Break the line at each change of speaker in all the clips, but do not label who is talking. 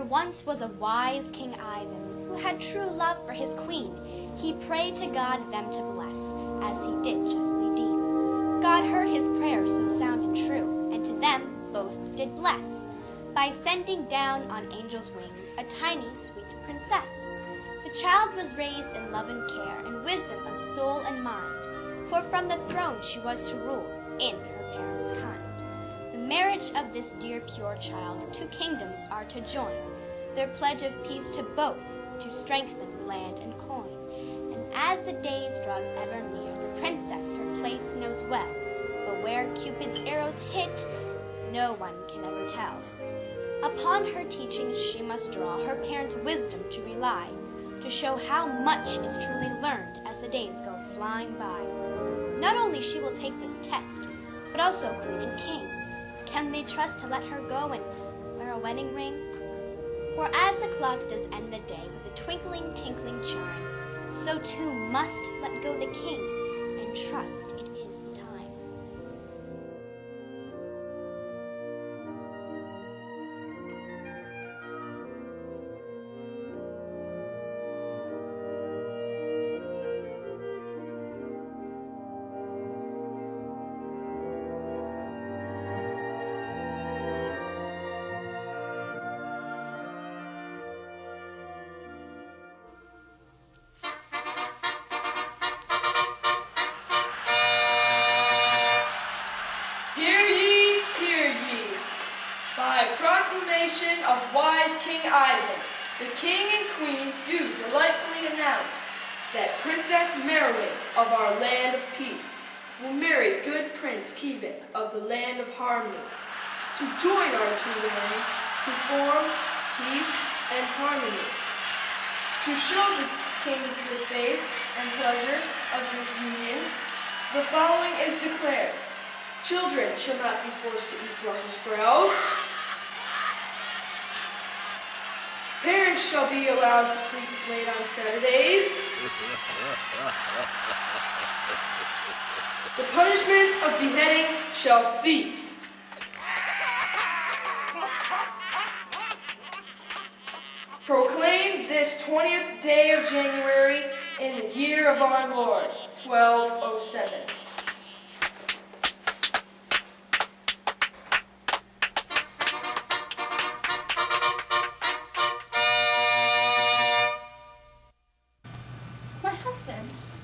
once was a wise King Ivan who had true love for his queen. He prayed to God them to bless, as he did justly deem. God heard his prayers so sound and true, and to them both did bless, by sending down on angels' wings a tiny sweet princess. The child was raised in love and care, and wisdom of soul and mind, for from the throne she was to rule in her parents' kind. The marriage of this dear pure child 2 kingdoms are to join, their pledge of peace to both, to strengthen land and coin. And as the days draws ever near, the princess her place knows well, but where Cupid's arrows hit, no one can ever tell. Upon her teachings she must draw, her parents' wisdom to rely, to show how much is truly learned as the days go flying by. Not only she will take this test, but also queen and king. Can they trust to let her go and wear a wedding ring? For as the clock does end the day with a twinkling, tinkling chime, so too must let go the king and trust it is the time.
Proclamation of wise King Ivan, the king and queen do delightfully announce that Princess Maerwyn of our land of peace will marry good Prince Kevin of the land of harmony, to join our 2 lands to form peace and harmony. To show the king's good faith and pleasure of this union, the following is declared. Children shall not be forced to eat Brussels sprouts. Parents shall be allowed to sleep late on Saturdays. The punishment of beheading shall cease. Proclaimed this 20th day of January in the year of our Lord, 1207.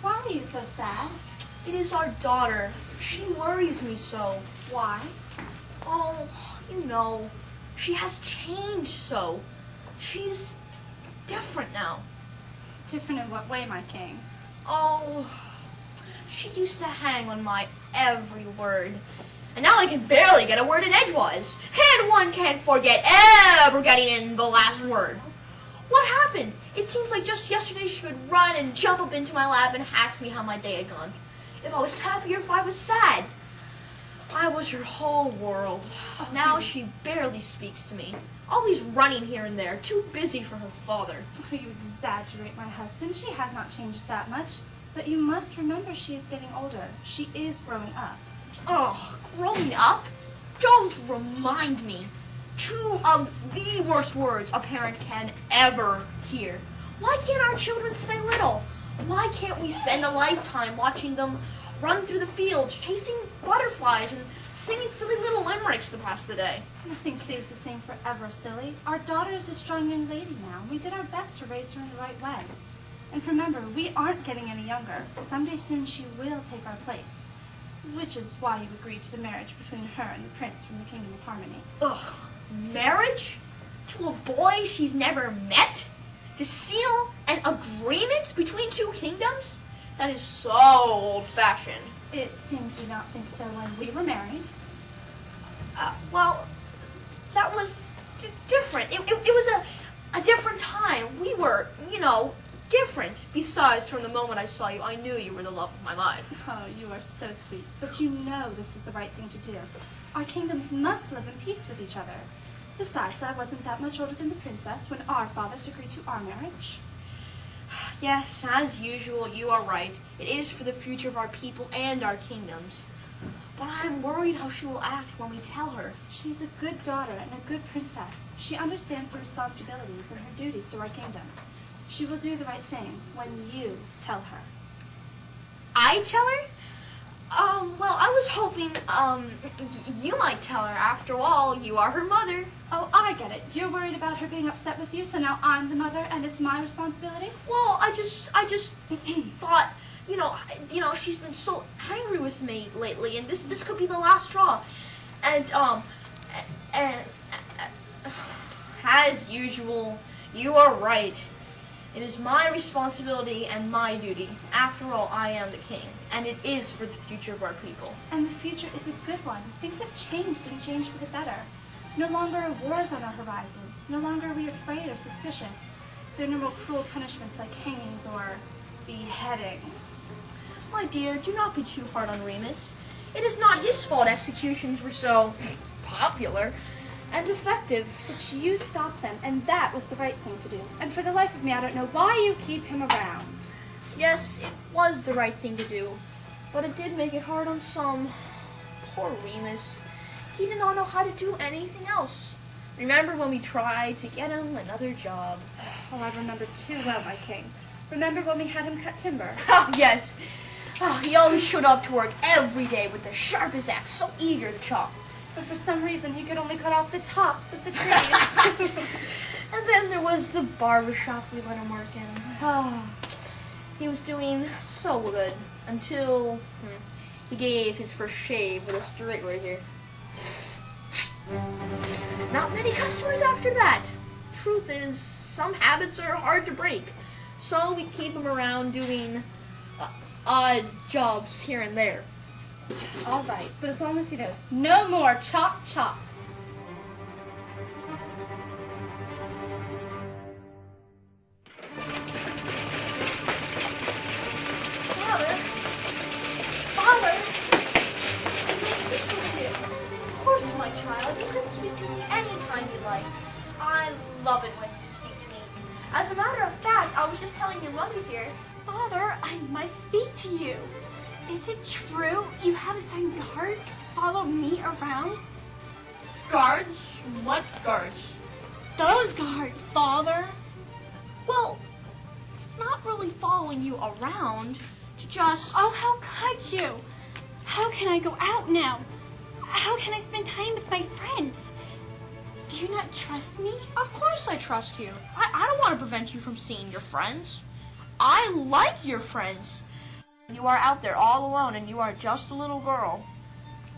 Why are you so sad?
It is our daughter. She worries me so.
Why?
Oh, you know, she has changed so. She's different now.
Different in what way, my king?
Oh, she used to hang on my every word. And now I can barely get a word in edgewise. And one can't forget ever getting in the last word. What happened? It seems like just yesterday she would run and jump up into my lap and ask me how my day had gone. If I was happy or if I was sad. I was her whole world. Now she barely speaks to me. Always running here and there, too busy for her father.
Oh, you exaggerate, my husband. She has not changed that much. But you must remember she is getting older. She is growing up.
Oh, growing up? Don't remind me. 2 of the worst words a parent can ever hear. Why can't our children stay little? Why can't we spend a lifetime watching them run through the fields, chasing butterflies, and singing silly little limericks to pass the day?
Nothing stays the same forever, silly. Our daughter is a strong young lady now, and we did our best to raise her in the right way. And remember, we aren't getting any younger. Someday soon she will take our place, which is why you agreed to the marriage between her and the prince from the Kingdom of Harmony.
Ugh, marriage? To a boy she's never met? To seal an agreement between 2 kingdoms? That is so old-fashioned.
It seems you not think so when we were married.
Well, that was different. It was a different time. We were, you know, different. Besides, from the moment I saw you, I knew you were the love of my life.
Oh, you are so sweet. But you know this is the right thing to do. Our kingdoms must live in peace with each other. Besides, I wasn't that much older than the princess when our fathers agreed to our marriage.
Yes, as usual, you are right. It is for the future of our people and our kingdoms. But I'm worried how she will act when we tell her.
She's a good daughter and a good princess. She understands her responsibilities and her duties to our kingdom. She will do the right thing when you tell her.
I tell her? Well, I was hoping, you might tell her. After all, you are her mother.
Oh, I get it. You're worried about her being upset with you, so now I'm the mother and it's my responsibility?
Well, I just thought, you know, she's been so angry with me lately, and this could be the last straw. And as usual, you are right. It is my responsibility and my duty. After all, I am the king, and it is for the future of our people.
And the future is a good one. Things have changed and changed for the better. No longer are wars on our horizons. No longer are we afraid or suspicious. There are no more cruel punishments like hangings or beheadings.
My dear, do not be too hard on Remus. It is not his fault executions were so popular and effective.
But you stopped them, and that was the right thing to do. And for the life of me, I don't know why you keep him around.
Yes, it was the right thing to do, but it did make it hard on some. Poor Remus. He did not know how to do anything else. Remember when we tried to get him another job?
Oh, I remember too well, my king. Remember when we had him cut timber?
Yes. Oh, he always showed up to work every day with the sharpest axe, so eager to chop.
But for some reason, he could only cut off the tops of the trees.
And then there was the barber shop we let him work in. Oh, he was doing so good until he gave his first shave with a straight razor. Not many customers after that. Truth is, some habits are hard to break, so we keep him around doing odd jobs here and there.
All right, but as long as he knows, no more chop chop.
Father, of course, my child, you can speak to me anytime you like. I love it when you speak to me. As a matter of fact, I was just telling your mother here.
Father, I must speak to you. Is it true you have assigned guards to follow me around?
Guards? What guards?
Those guards, Father.
Well, not really following you around, just...
Oh, how could you? How can I go out now? How can I spend time with my friends? Do you not trust me?
Of course I trust you. I don't want to prevent you from seeing your friends. I like your friends. You are out there all alone and you are just a little girl.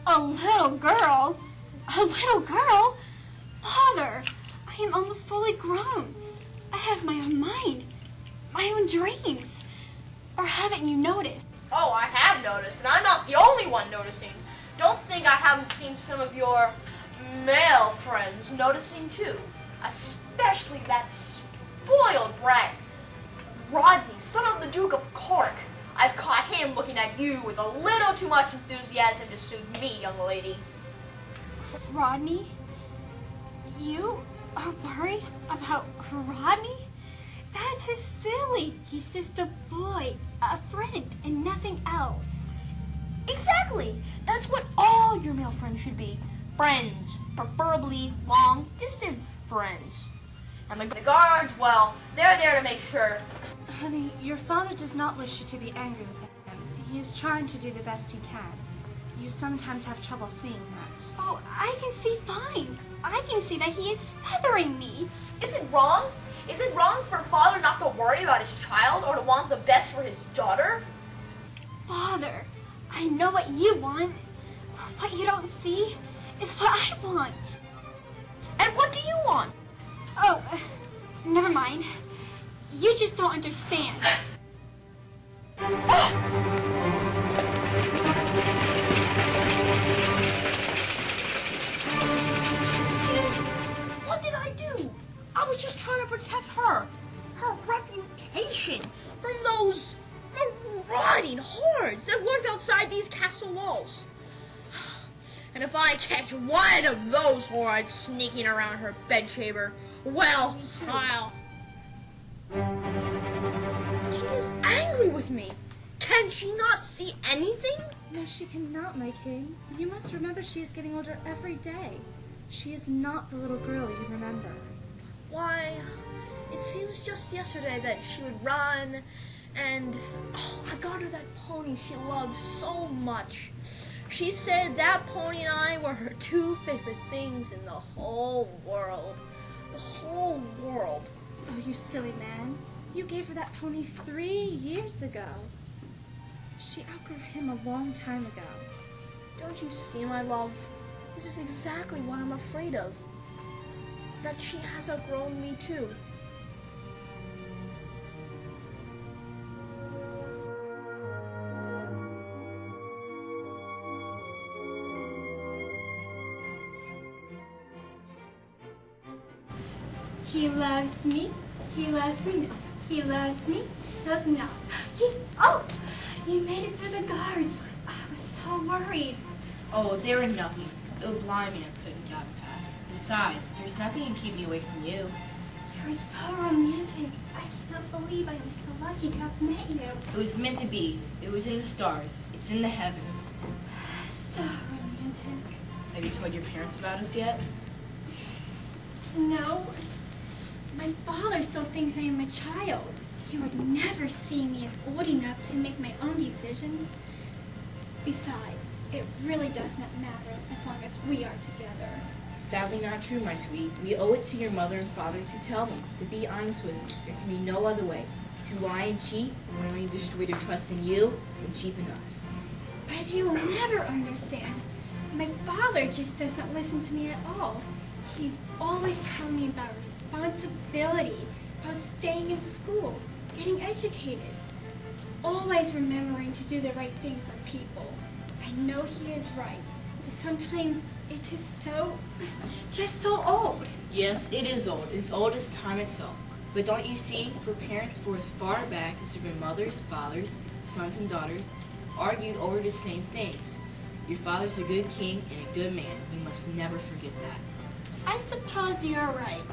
A little girl? A little girl? Father, I am almost fully grown. I have my own mind, my own dreams. Or haven't you noticed?
Oh, I have noticed, and I'm not the only one noticing. Don't think I haven't seen some of your male friends noticing too. Especially that spoiled brat, Rodney, son of the Duke of Cork. I've caught him looking at you with a little too much enthusiasm to suit me, young lady.
Rodney? You are worried about Rodney? That's just silly. He's just a boy, a friend, and nothing else.
Exactly. That's what all your male friends should be. Friends. Preferably long-distance friends. And the guards, well, they're there to make sure.
Honey, your father does not wish you to be angry with him. He is trying to do the best he can. You sometimes have trouble seeing that.
Oh, I can see fine. I can see that he is smothering me.
Is it wrong? Is it wrong for a father not to worry about his child or to want the best for his daughter?
Father, I know what you want. What you don't see is what I want.
And what do you want?
Oh, never mind. You just don't understand.
What did I do? I was just trying to protect her reputation from those marauding hordes that lurk outside these castle walls. And if I catch one of those hordes sneaking around her bedchamber, well, I'll... She is angry with me. Can she not see anything?
No, she cannot, my king. You must remember she is getting older every day. She is not the little girl you remember.
Why, it seems just yesterday that she would run, and I got her that pony she loved so much. She said that pony and I were her two favorite things in the whole world. The whole world.
Oh, you silly man. You gave her that pony 3 years ago. She outgrew him a long time ago.
Don't you see, my love? This is exactly what I'm afraid of. That she has outgrown me too.
He loves me. He loves me now. He loves me. Loves me now. You made it through the guards. I was so worried.
Oh, they were nothing. Oh, blimey, I couldn't get past. Besides, there's nothing to keep me away from you.
You were so romantic. I cannot believe I was so lucky to have met you.
It was meant to be. It was in the stars. It's in the heavens.
So romantic.
Have you told your parents about us yet?
No. My father still thinks I am a child. He would never see me as old enough to make my own decisions. Besides, it really does not matter as long as we are together.
Sadly not true, my sweet. We owe it to your mother and father to tell them, to be honest with them. There can be no other way. To lie and cheat will only destroy their trust in you and cheapen us.
But he will never understand. My father just doesn't listen to me at all. He's always telling me about responsibility, about staying in school, getting educated, always remembering to do the right thing for people. I know he is right, but sometimes it is just so old.
Yes, it is old. As old as time itself. But don't you see, for parents for as far back as their mothers, fathers, sons, and daughters argued over the same things. Your father's a good king and a good man. You must never forget that.
I suppose you're right.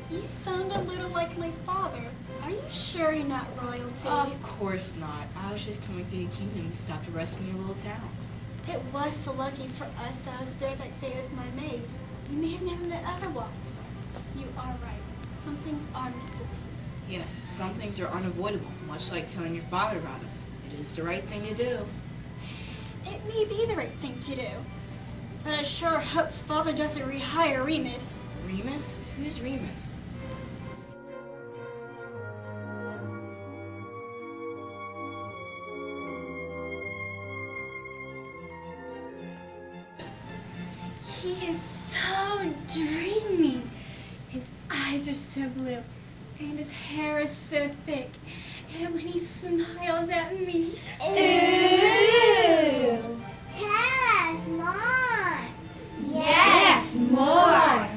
You sound a little like my father. Are you sure you're not royalty?
Of course not. I was just coming through the kingdom to stop to rest in your little town.
It was so lucky for us that I was there that day with my maid. We may have never met otherwise. You are right. Some things are meant to be.
Yes, some things are unavoidable, much like telling your father about us. It is the right thing to do.
It may be the right thing to do. But I sure hope Father doesn't rehire Remus.
Remus? Who's Remus?
He is so dreamy. His eyes are so blue, and his hair is so thick. And when he smiles at me,
Ooh! Tell us more! Yes, more!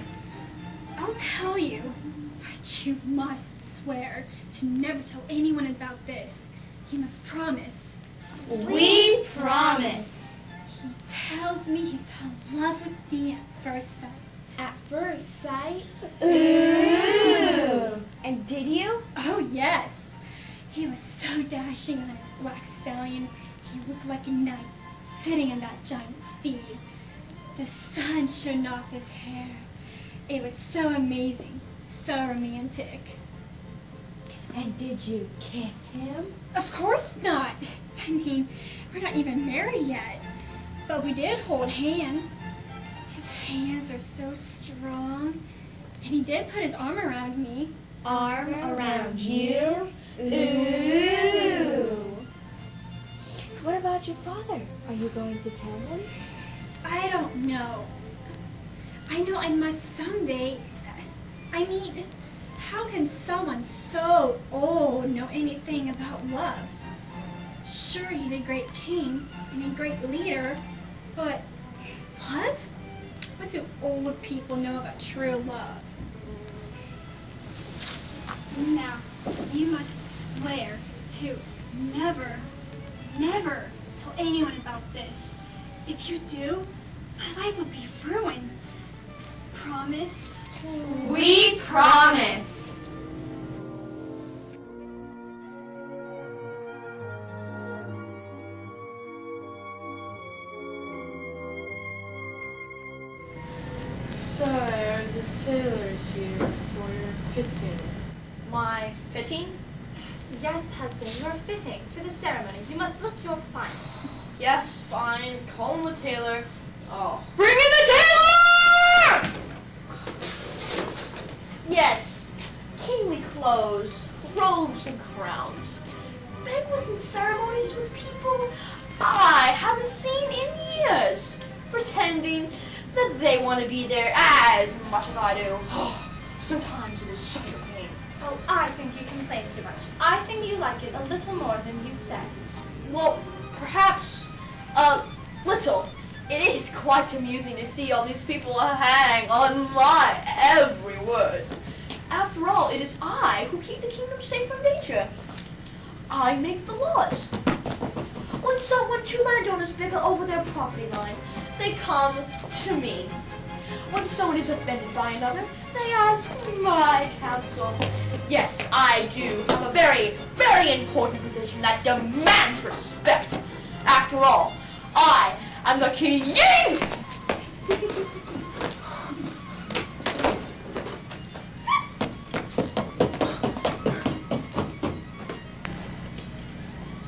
I'll tell you, but you must swear to never tell anyone about this. You must promise.
We promise.
He tells me he fell in love with me at first sight.
At first sight? Ooh! And did you?
Oh, yes. He was so dashing on his black stallion. He looked like a knight sitting on that giant steed. The sun shone off his hair. It was so amazing, so romantic.
And did you kiss him?
Of course not. I mean, we're not even married yet. But we did hold hands. His hands are so strong. And he did put his arm around me.
Arm around you? Ooh! What about your father? Are you going to tell him?
I don't know. I know I must someday. I mean, how can someone so old know anything about love? Sure, he's a great king and a great leader, but love? What do old people know about true love? Now, you must swear to never, never tell anyone about this. If you do, my life will be ruined. Promise?
We promise.
tailor is here for your fitting.
My fitting?
Yes, husband, you're fitting. For the ceremony, you must look your finest.
Yes, fine. Call him the tailor. Oh.
Bring in the tailor!
Yes, kingly clothes, robes and crowns. Banquets and ceremonies with people I haven't seen in years. Pretending that they want to be there as much as I do. Sometimes it is such a pain.
Oh, I think you complain too much. I think you like it a little more than you say.
Well, perhaps a little. It is quite amusing to see all these people hang on my every word. After all, it is I who keep the kingdom safe from danger. I make the laws. When two landowners bicker over their property line, they come to me. When someone is offended by another, they ask my counsel. Yes, I do have a very, very important position that demands respect. After all, I am the king.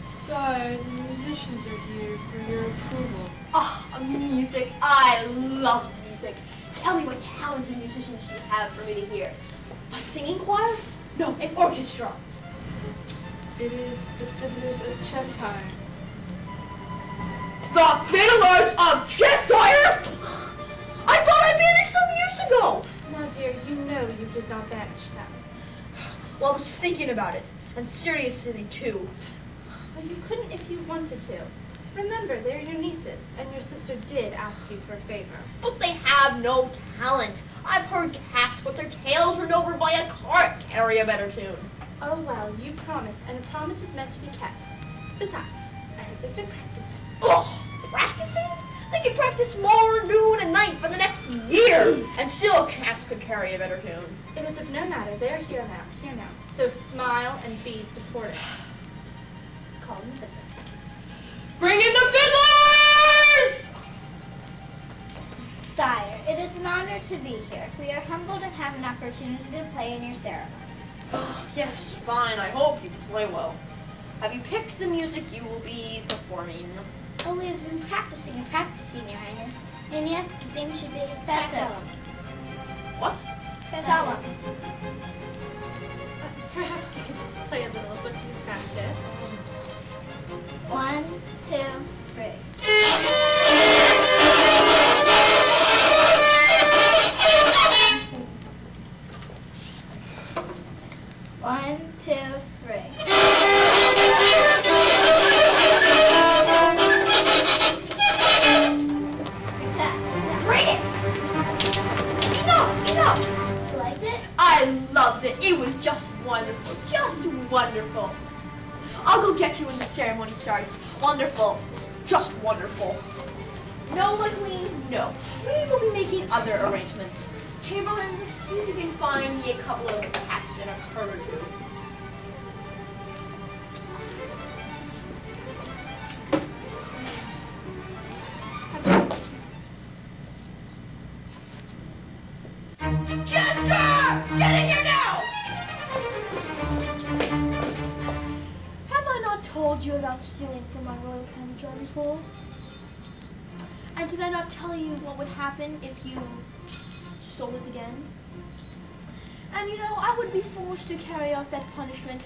Sire, the musicians are here for your approval.
Ah, music. I love music. Tell me what talented musicians you have for me to hear. A singing choir? No, an orchestra.
It is the fiddlers of Cheshire.
The Fiddlers of Cheshire? I thought I banished them years ago.
Now, dear, you know you did not banish them.
Well, I was thinking about it, and seriously too.
Well, you couldn't if you wanted to. Remember, they're your nieces, and your sister did ask you for a favor.
But they have no talent. I've heard cats with their tails run over by a cart carry a better tune.
Oh, well, you promised, and a promise is meant to be kept. Besides, I heard they've been practicing.
Ugh, practicing? They could practice morn, noon, and night for the next year, and still cats could carry a better tune.
It is of no matter. They are here now. So smile and be supportive. Call them fiddlers.
Bring in the fiddlers!
Sire, it is an honor to be here. We are humbled and have an opportunity to play in your ceremony.
Oh, yes, fine. I hope you play well. Have you picked the music you will be performing?
Oh, we have been practicing, Your Highness. And yes, the theme should be Festum.
What?
Festum.
Perhaps you could just play a little bit to practice.
1, 2, 3. One, two, three. Bring it!
Enough!
You liked it?
I loved it. It was just wonderful. Just wonderful. I'll go get you when the ceremony starts. Wonderful. Just wonderful. No, my queen, no. We will be making other arrangements. Chamberlain, see if you can find me a couple of cats and a bird or two. Jester! Get in here now! Have I not told you about stealing from my royal candy jar before? And did I not tell you what would happen if you stole it again? And you know, I would be forced to carry out that punishment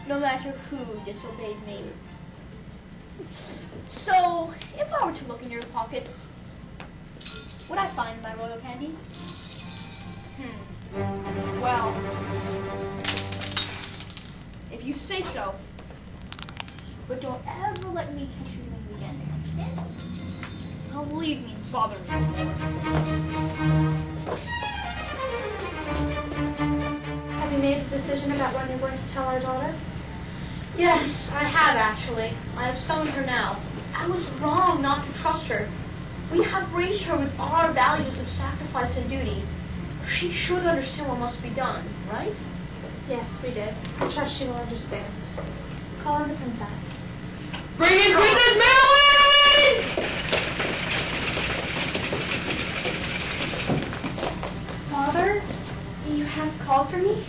no matter who disobeyed me. So, if I were to look in your pockets, would I find my royal candy? Well, if you say so, but don't ever let me catch you doing it again, understand? Don't leave me bother me anymore.
Have you made a decision about when you're going to tell our daughter?
Yes, I have actually. I have summoned her now. I was wrong not to trust her. We have raised her with our values of sacrifice and duty. She should understand what must be done, right?
Yes, we did. I trust she will understand. Call in the princess.
Bring in Princess Maerwyn!
Father?
have called for me?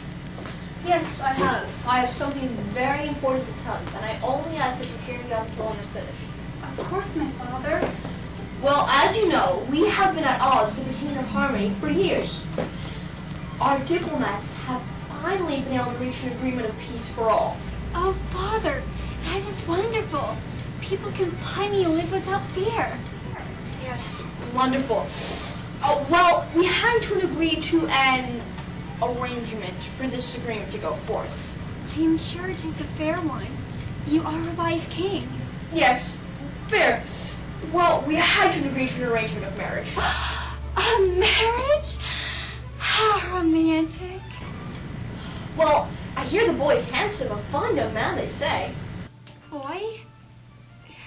Yes, I have. I have something very important to tell you, and I only ask that you hear me out until I am finished.
Of course, my father.
Well, as you know, we have been at odds with the Kingdom of Harmony for years. Our diplomats have finally been able to reach an agreement of peace for all.
Oh, Father, that is wonderful. People can finally live without fear.
Yes, wonderful. Well, we had to agree to an arrangement for this agreement to go forth.
I am sure it is a fair one. You are a wise king.
Yes, fair. Well, we had to agree to an arrangement of marriage.
A marriage? How romantic.
Well, I hear the boy is handsome, a fine young man, they say.
Boy?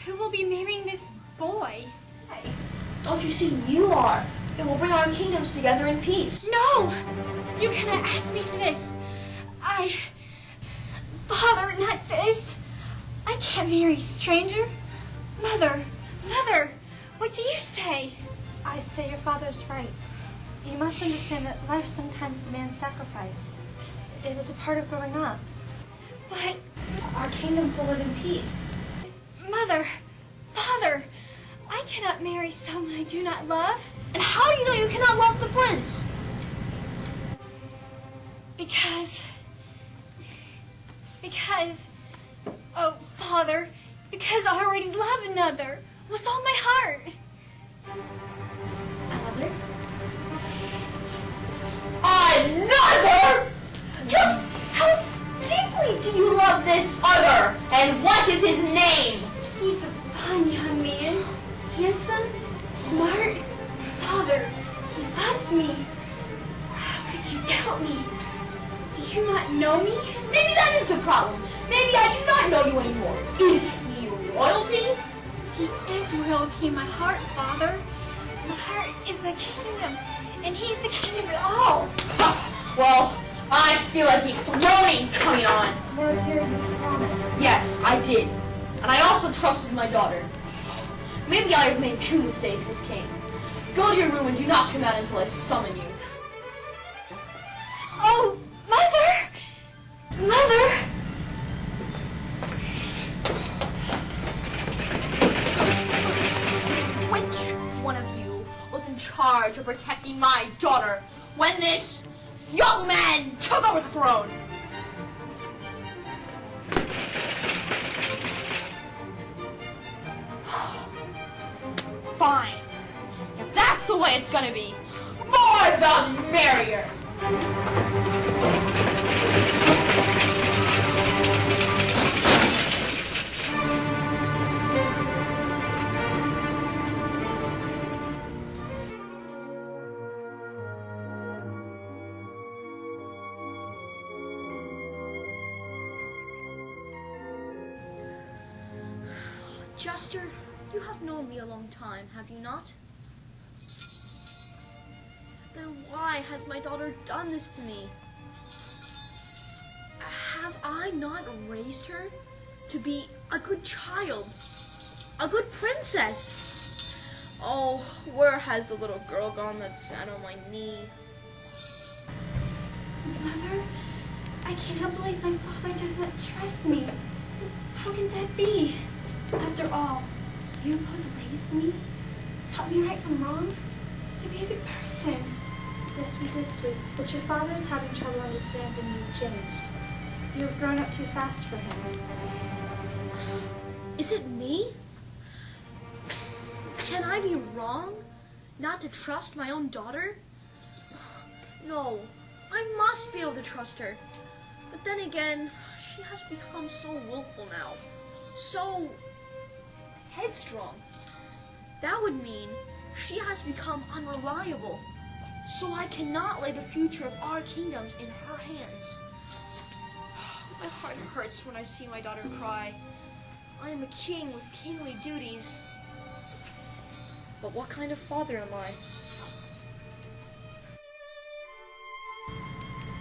Who will be marrying this boy?
Don't you see, you are. It will bring our kingdoms together in peace.
No! You cannot ask me this. Father, not this. I can't marry a stranger. Mother, what do you say?
I say your father's right. You must understand that life sometimes demands sacrifice. It is a part of growing up.
But,
Our kingdoms will live in peace.
Mother, Father, I cannot marry someone I do not love.
And how do you know you cannot love the prince?
Because, oh, Father, because I already love another with all my heart.
Another?
Another? Just how deeply do you love this other? And what is his name?
He's a fine young man, handsome, smart. Father, he loves me. How could you doubt me? Do you not know me?
Maybe that is the problem. Maybe I do not know you anymore. Is he royalty?
He is royalty in my heart, Father. My heart is my kingdom, and he's the king of it all.
Well, I feel like dethroning coming on.
Military, you promised.
Yes, I did. And I also trusted my daughter. Maybe I have made 2 mistakes as king. Go to your room and do not come out until I summon you.
Oh, Mother! Mother!
Which one of you was in charge of protecting my daughter when this young man took over the throne? Fine. If that's the way it's gonna be, more the merrier. Jester, you have known me a long time, have you not? Then why has my daughter done this to me? Have I not raised her to be a good child? A good princess? Oh, where has the little girl gone that sat on my knee?
Mother, I cannot believe my father does not trust me. How can that be? After all, you both raised me, taught me right from wrong, to be a good person.
Yes, we did, sweet. But your father is having trouble understanding you've changed. You have grown up too fast for him.
Is it me? Can I be wrong not to trust my own daughter? No, I must be able to trust her. But then again, she has become so willful now. So headstrong. That would mean she has become unreliable. So I cannot lay the future of our kingdoms in her hands. My heart hurts when I see my daughter cry. I am a king with kingly duties. But what kind of father am I?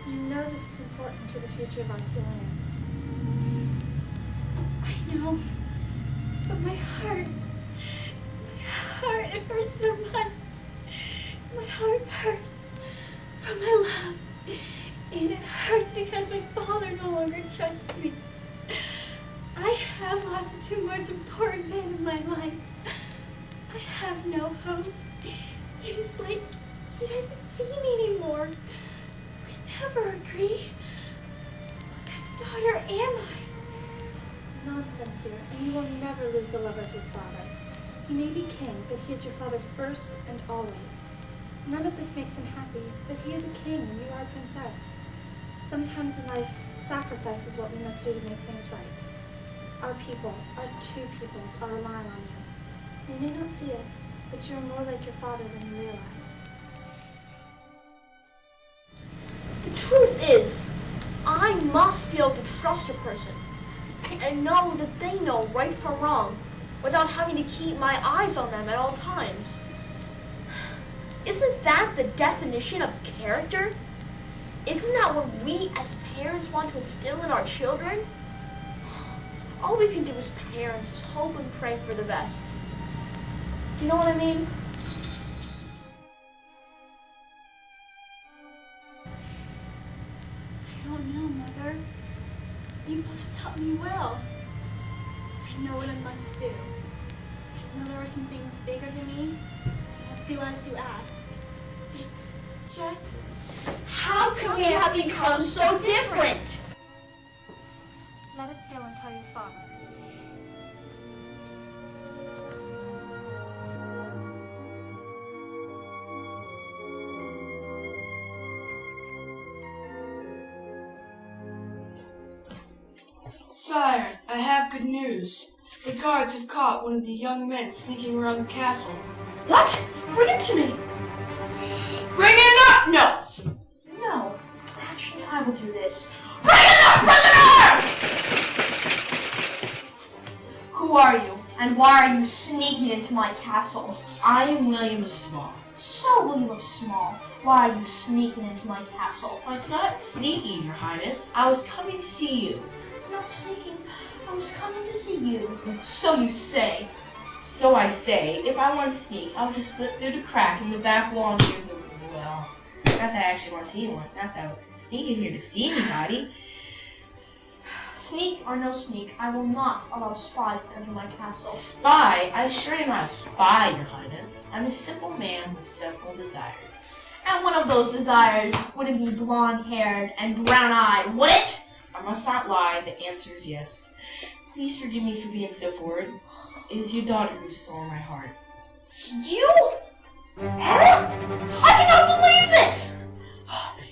You know this is important to the future of our two lands.
I know, but my heart, it hurts so much. My heart hurts from my love And it hurts because my father no longer trusts me. I have lost the two most important men in my life. I have no hope. It is like he doesn't see me anymore. We never agree. What kind of daughter am I?
Nonsense, dear, and you will never lose the love of your father. He may be king, but he is your father first and always. None of this makes him happy, but he is a king and you are a princess. Sometimes in life, sacrifice is what we must do to make things right. Our people, our two peoples, are relying on you. You may not see it, but you are more like your father than you realize.
The truth is, I must be able to trust a person and know that they know right from wrong without having to keep my eyes on them at all times. Isn't that the definition of character? Isn't that what we as parents want to instill in our children? All we can do as parents is hope and pray for the best. Do you know what I mean?
I don't know, Mother. You have taught me well. I know what I must do. I know there are some things bigger than me. I'll do as you ask. It's just...
How can we have become so different?
Let us go and tell your father.
Sire, I have good news. The guards have caught one of the young men sneaking around the castle.
What? Bring it to me.
Bring it up! No!
No. Actually, I will do this. Bring in the prisoner! Who are you? And why are you sneaking into my castle?
I am William Small.
So, William of Small, why are you sneaking into my castle?
I was not sneaking, Your Highness. I was coming to see you.
Not sneaking. I was coming to see you. So you say.
So I say, if I want to sneak, I'll just slip through the crack in the back wall near the... Well, not that I actually want to see anyone. Not that I'm sneaking here to see anybody.
Sneak or no sneak, I will not allow spies to enter my castle.
Spy? I assure you I'm not a spy, Your Highness. I'm a simple man with simple desires.
And one of those desires wouldn't be blonde-haired and brown-eyed, would it?
I must not lie. The answer is yes. Please forgive me for being so forward. It is your daughter who stole my heart.
You? Her? I cannot believe this!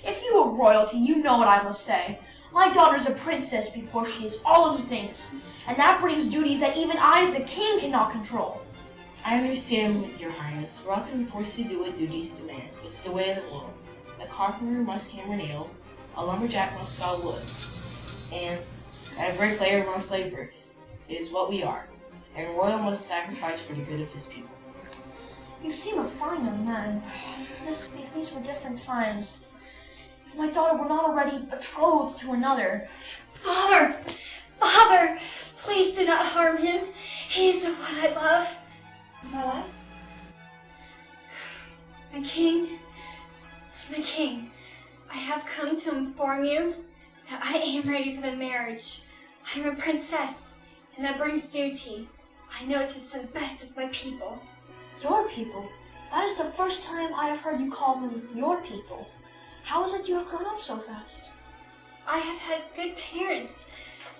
If you were royalty, you know what I must say. My daughter's a princess before she is all other things, and that brings duties that even I as a king cannot control.
I understand, Your Highness. We're often forced to do what duties demand. It's the way of the world. A carpenter must hammer nails, a lumberjack must saw wood, and a bricklayer must lay bricks. It is what we are, and a royal must sacrifice for the good of his people.
You seem a fine young man. If these were different times, if my daughter were not already betrothed to another.
Father! Father! Please do not harm him. He is the one I love.
My life?
My king, I have come to inform you that I am ready for the marriage. I am a princess, and that brings duty. I know it is for the best of my people.
Your people? That is the first time I have heard you call them your people. How is it you have grown up so fast?
I have had good parents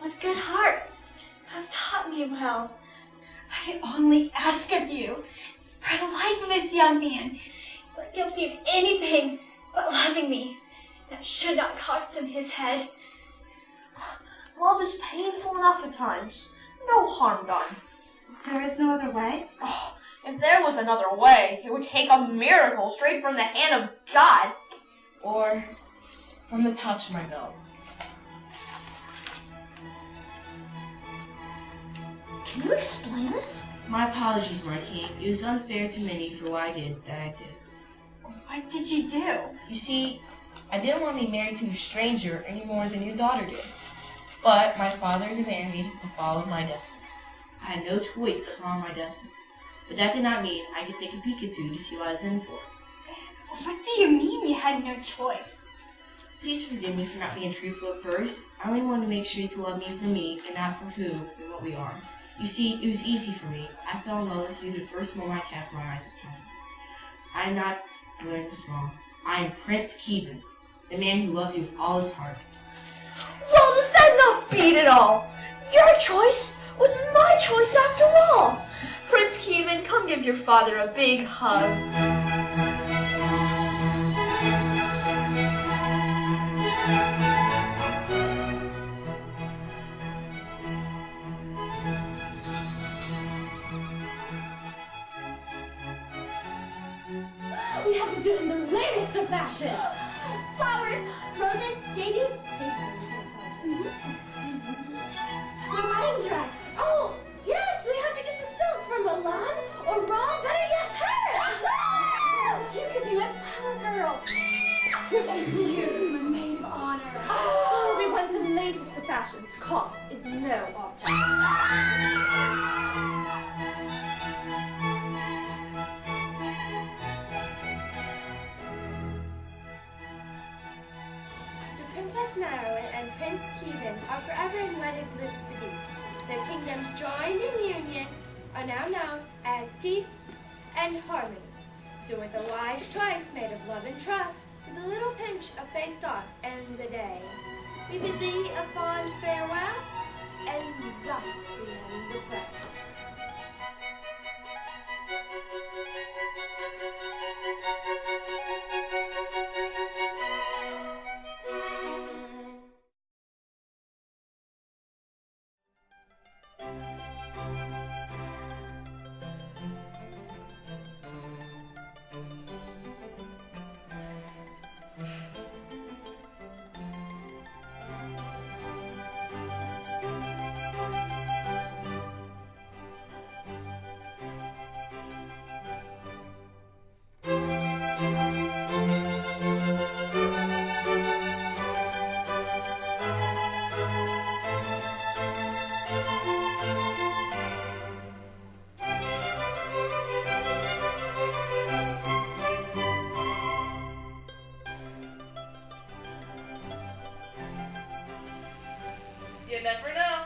with good hearts who have taught me well. I only ask of you, spare the life of this young man. He's not guilty of anything but loving me. That should not cost him his head.
Love is painful enough at times. No harm done.
There is no other way?
Oh, if there was another way, it would take a miracle straight from the hand of God.
Or from the pouch of my belt.
Can you explain this?
My apologies, my king. It was unfair to many for what I did that I did.
What did you do?
You see, I didn't want to be married to a stranger any more than your daughter did. But my father demanded me to follow my destiny. I had no choice to follow my destiny. But that did not mean I could take a peek at you to see what I was in for.
What do you mean you had no choice?
Please forgive me for not being truthful at first. I only wanted to make sure you could love me for me and not for who and what we are. You see, it was easy for me. I fell in love with you the first moment I cast my eyes upon you. I am not doing this wrong. I am Prince Kevin, the man who loves you with all his heart.
Well, does that not beat it all? Your choice was my choice after all. Prince Kevin, come give your father a big hug.
We have to do it in the latest of fashion.
Flowers, roses, daisies.
The wedding dress. Oh, yes, we have to get the silk from Milan or Rome, better yet, Paris.
You could be my flower girl.
And you, my maid of honor. Oh, we want the latest of fashions. Cost is no object.
Princess Maerwyn and Prince Kevin are forever in wedded bliss to be. Their kingdoms joined in union are now known as peace and harmony. So with a wise choice made of love and trust, with a little pinch of faith doth end the day. We bid thee a fond farewell, and thus we end the play.
You never know.